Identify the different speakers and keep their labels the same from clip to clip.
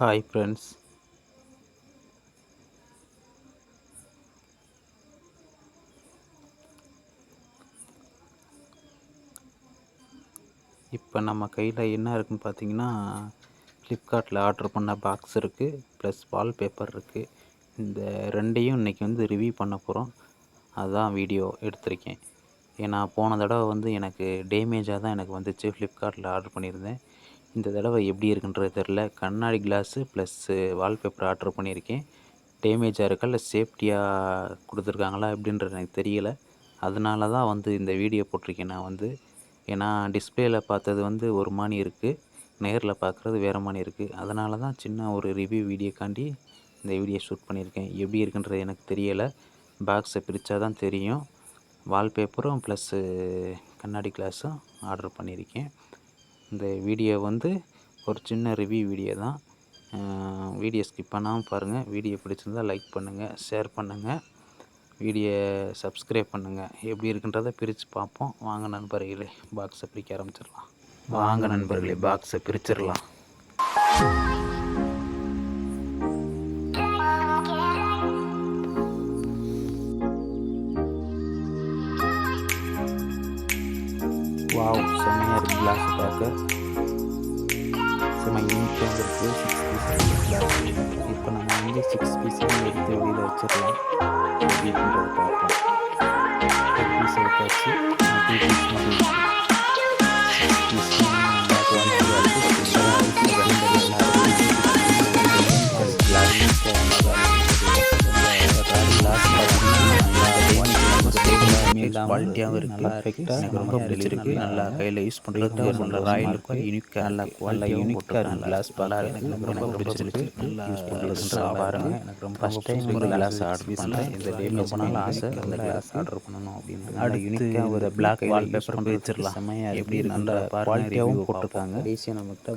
Speaker 1: Hi friends, இப்போ நம்ம கையில் என்ன இருக்குதுன்னு பார்த்தீங்கன்னா, ஃப்ளிப்கார்ட்டில் ஆர்டர் பண்ண பாக்ஸ் இருக்குது, ப்ளஸ் வால்பேப்பர் இருக்குது. இந்த ரெண்டையும் இன்றைக்கி ரிவ்யூ பண்ண போகிறோம். அதுதான் வீடியோ எடுத்திருக்கேன். ஏன்னா போன தடவை எனக்கு டேமேஜாக தான் எனக்கு வந்துச்சு. ஃப்ளிப்கார்ட்டில் ஆர்டர் பண்ணியிருந்தேன். இந்த தடவை எப்படி இருக்குன்றது தெரில. கண்ணாடி கிளாஸு ப்ளஸ்ஸு வால்பேப்பர் ஆர்டர் பண்ணியிருக்கேன். டேமேஜாக இருக்கா இல்லை சேஃப்டியாக கொடுத்துருக்காங்களா எப்படின்றது எனக்கு தெரியலை. அதனால தான் இந்த வீடியோ போட்டிருக்கேன். நான் ஏன்னா டிஸ்பிளேயில் பார்த்தது ஒரு மாதிரி இருக்குது, நேரில் பார்க்குறது வேறு மாதிரி இருக்குது. அதனால தான் சின்ன ஒரு ரிவ்யூ வீடியோக்காண்டி இந்த வீடியோ ஷூட் பண்ணியிருக்கேன். எப்படி இருக்குன்றது எனக்கு தெரியலை. பாக்ஸை பிரித்தா தான் தெரியும். வால்பேப்பரும் ப்ளஸ்ஸு கண்ணாடி கிளாஸும் ஆர்டர் பண்ணியிருக்கேன். இந்த வீடியோ ஒரு சின்ன ரிவ்யூ வீடியோ தான். வீடியோ ஸ்கிப் பண்ணாமல் பாருங்கள். வீடியோ பிடிச்சிருந்தால் லைக் பண்ணுங்கள், ஷேர் பண்ணுங்கள், வீடியோ சப்ஸ்கிரைப் பண்ணுங்கள். எப்படி இருக்குன்றதை பிரித்து பார்ப்போம். வாங்க நண்பர்களே, பாக்ஸை பிரிக்க ஆரம்பிச்சிடலாம். வாங்க நண்பர்களே, பாக்ஸை பிரிச்சிடலாம். வாவ், செம்மையாக இருக்குது. கிளாஸை பார்க்க செம்ம யூனிக்காக இருக்குது. 6 பீஸ் கிளாஸ். இப்போ நம்ம 6 பீஸையும் எடுத்து வெளியில் வச்சிடலாம். எப்படி இருக்குன்றதை பார்ப்போம். ஒரு பீஸ் எடுத்தாச்சு, 2 பீஸ் மட்டும் குவாலிட்டியாகவும் இருக்குது. எனக்கு ரொம்ப பிடிச்சிருக்கு. நல்லா கையில் யூஸ் பண்ணுறதுக்கு நல்ல ராயல் இருக்கும். யூனிக்காக நல்லா யூனிக்காக இருக்குது. கிளாஸ் பார்க்க எனக்கு ரொம்ப பிடிச்சிருக்கு. நல்லா யூஸ் பண்ணுறதுன்ற பாருங்க. எனக்கு ரொம்ப ஃபஸ்ட் டைம் ஒரு கிளாஸ் ஆர்டர் பண்ணுறேன். இந்த டேமேஜ் பண்ணாலும் ஆசை அந்த கிளாஸ் ஆர்டர் பண்ணணும் அப்படின்னு. நல்லா யூனிக்காக ஒரு பிளாக் வால்பேப்பர் பிரிச்சிடலாம். செம்மையாக எப்படி நல்ல குவாலிட்டியாகவும் போட்டிருக்காங்க.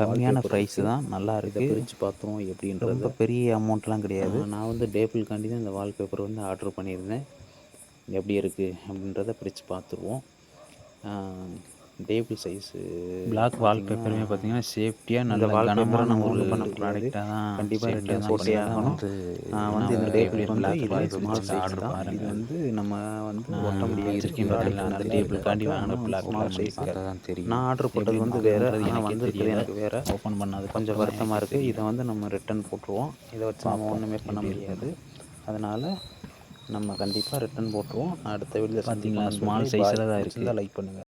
Speaker 1: கம்மியான ப்ரைஸ் தான், நல்லா இருக்குது. பிரித்து பார்த்தோம் எப்படின்றது. ரொம்ப பெரிய அமௌண்ட்லாம் கிடையாது. நான் டேபிள்காண்டி தான் இந்த வால்பேப்பர் ஆர்டர் பண்ணியிருந்தேன். எப்படி இருக்குது அப்படின்றத பிரித்து பார்த்துருவோம். டேபிள் சைஸு பிளாக் வால்பேப்பருமே பார்த்தீங்கன்னா சேஃப்டியாக நல்ல வால்பேப்பரை நம்ம ஒர்க் பண்ண ப்ராடக்டாக தான் கண்டிப்பாக போட்டே ஆகணும். இந்த டேபிள் ஸ்மால் சைஸ் தான். இது நம்ம ஒட்ட முடியாது. நல்ல டேபிள்காண்டி வாங்கின பிளாக் சைஸ் தான் தெரியும். நான் ஆர்டர் போட்டது வேறு, எனக்கு வேறு. ஓப்பன் பண்ணாது கொஞ்சம் வருத்தமாக இருக்குது. இதை நம்ம ரிட்டன் போட்டுருவோம். இதை வச்சு நம்ம ஒன்றுமே பண்ண முடியாது. அதனால் நம்ம கண்டிப்பாக ரிட்டன் போட்டுருவோம். அடுத்த வீடியோ பார்த்தீங்களா, ஸ்மால் சைஸில் தான் இருக்குது. லைக் பண்ணுங்கள்.